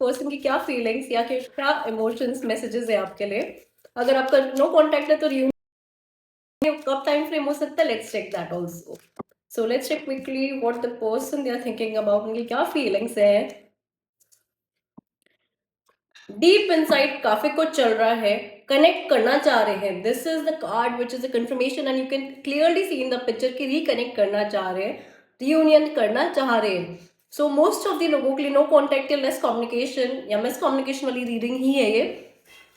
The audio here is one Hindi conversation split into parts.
पर्सन की क्या फीलिंग्स या क्या इमोशंस मैसेजेस है आपके लिए। अगर आपका नो कॉन्टैक्ट है तो कब टाइम फ्रेम हो सकता है, let's check that also. So let's check quickly what the person they are thinking about, उनकी क्या फीलिंग्स है। डीप इनसाइड काफी कुछ चल रहा है, कनेक्ट करना चाह रहे हैं। This is the card which is a confirmation and you can clearly see in the picture की रिकनेक्ट करना चाह रहे हैं, रियूनियन करना चाह रहे हैं। सो मोस्ट ऑफ द लोगों के लिए नो कॉन्टेक्ट या लेस कम्युनिकेशन या मिस कम्युनिकेशन वाली रीडिंग ही है ये।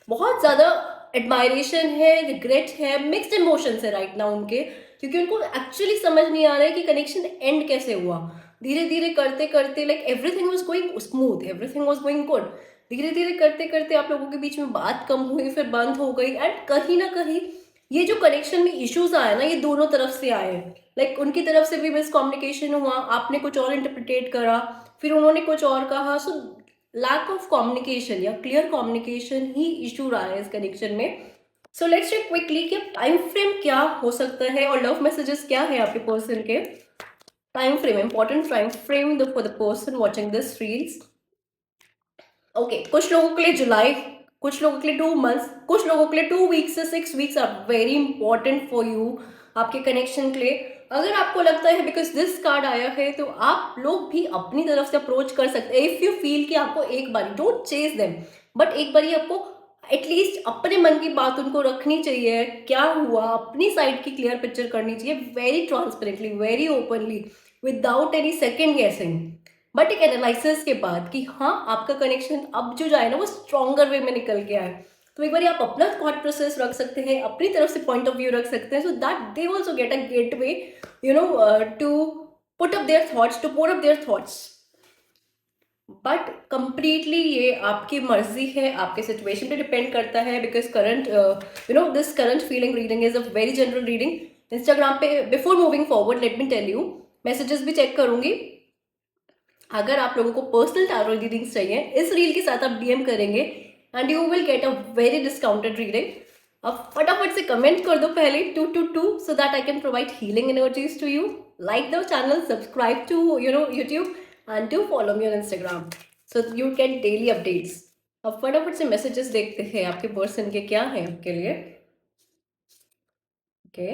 बहुत ज्यादा एडमायरेशन है, रिग्रेट है, मिक्स्ड इमोशंस है राइट नाउ उनके, क्योंकि उनको एक्चुअली समझ नहीं आ रहा है कि कनेक्शन एंड कैसे हुआ। धीरे धीरे करते करते like everything was going smooth, everything was going good. धीरे धीरे करते करते आप लोगों के बीच में बात कम हुई, फिर बंद हो गई, एंड कहीं ना कहीं ये जो कनेक्शन में इश्यूज आए ना, ये दोनों तरफ से आए। लाइक उनकी तरफ से भी मिसकम्युनिकेशन हुआ, आपने कुछ और इंटरप्रिटेट करा, फिर उन्होंने कुछ और कहा। सो लैक ऑफ कम्युनिकेशन या क्लियर कम्युनिकेशन ही इशू रहा है इस कनेक्शन में। सो लेट्स चेक क्विकली कि टाइम फ्रेम क्या हो सकता है और लव मैसेजेस क्या है आपके पर्सन के। Time frame, important time frame for the person watching this reels. Okay, कुछ लोगों के लिए जुलाई, कुछ लोगों के लिए 2 मंथ्स, कुछ लोगों के लिए 2 वीक्स से 6 weeks are very important for you आपके कनेक्शन के लिए। अगर आपको लगता है बिकॉज दिस कार्ड आया है तो आप लोग भी अपनी तरफ से अप्रोच कर सकते हैं। इफ यू फील कि आपको एक बारी, डोंट चेज देम, बट एक बारी आपको एटलीस्ट अपने मन की बात उनको रखनी चाहिए, क्या हुआ अपनी साइड की क्लियर पिक्चर करनी चाहिए, very transparently, very openly, without any second गेसिंग, बट एक एनालिसिस के बाद कि हाँ आपका कनेक्शन अब जो जाए ना वो स्ट्रॉन्गर वे में निकल के आए। तो एक बार आप अपना थॉट प्रोसेस रख सकते हैं, अपनी तरफ से पॉइंट ऑफ व्यू रख सकते हैं, so that they also get a get way to put up their thoughts, to pour up their thoughts. But completely ये आपकी मर्जी है, आपके सिचुएशन पे डिपेंड करता है, because current this current feeling reading is a very general reading. Instagram पे before moving forward let me tell you, messages भी चेक करूंगी। अगर आप लोगों को पर्सनल टैरो रीडिंग्स चाहिए, इस रील के साथ आप डीएम करेंगे and you will get a very discounted reading. अब फटाफट से कमेंट कर दो पहले 222 so that I can provide healing energies to you. Like the channel, subscribe to YouTube and do follow me on Instagram so you get daily updates. अब फटाफट से मैसेजेस देखते हैं आपके पर्सन के क्या है आपके लिए। Okay,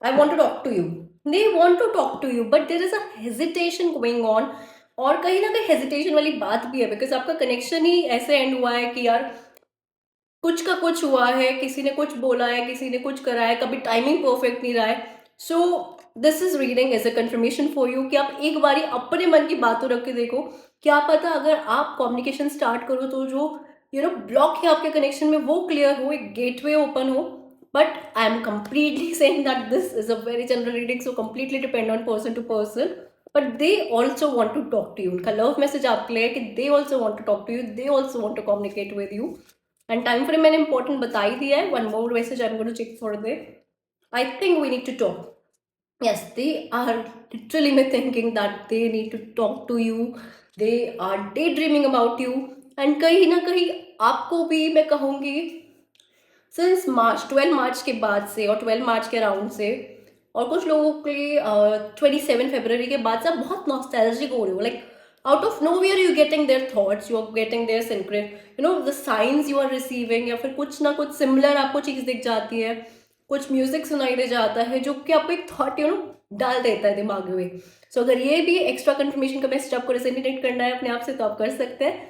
I want to talk to you. They want to talk to you, but there is a hesitation going on. और कहीं ना कहीं हेजिटेशन वाली बात भी है, बिकॉज आपका कनेक्शन ही ऐसे एंड हुआ है कि यार कुछ का कुछ हुआ है, किसी ने कुछ बोला है, किसी ने कुछ करा है, कभी टाइमिंग परफेक्ट नहीं रहा है। So this is reading as a confirmation for you कि आप एक बारी अपने मन की बातों रख के देखो। क्या पता अगर आप कम्युनिकेशन स्टार्ट करो तो जो ब्लॉक है आपके कनेक्शन में वो क्लियर हो, एक गेटवे ओपन हो। But I am completely saying that this is a very general reading, so completely depend on person to person. But they also want to talk to you. उनका लव मैसेज आपके लिए है कि they also want to talk to you, they also want to communicate with you. And time frame मैंने इंपॉर्टेंट बता ही दिया है। One more message I am going to check for they. I think we need to talk. yes, they are literally me thinking that they need to talk to you, they are daydreaming about you। And कहीं ना कहीं आपको भी मैं कहूँगी सिंस मार्च, 12 मार्च के बाद से और 12 मार्च के अराउंड से, और कुछ लोगों के लिए 27 फरवरी के बाद से आप बहुत नॉस्टैल्जिक हो रहे हो। Like out of nowhere you getting their thoughts, you are getting their secret the science you are receiving, या फिर कुछ ना कुछ सिमिलर आपको चीज़ दिख जाती है, कुछ म्यूजिक सुनाई दे जाता है जो कि आपको एक थॉट डाल देता है दिमाग में। सो अगर ये भी एक्स्ट्रा कंफर्मेशन का मैसेज आपको रेजोनेट करना है अपने आप से तो आप कर सकते हैं।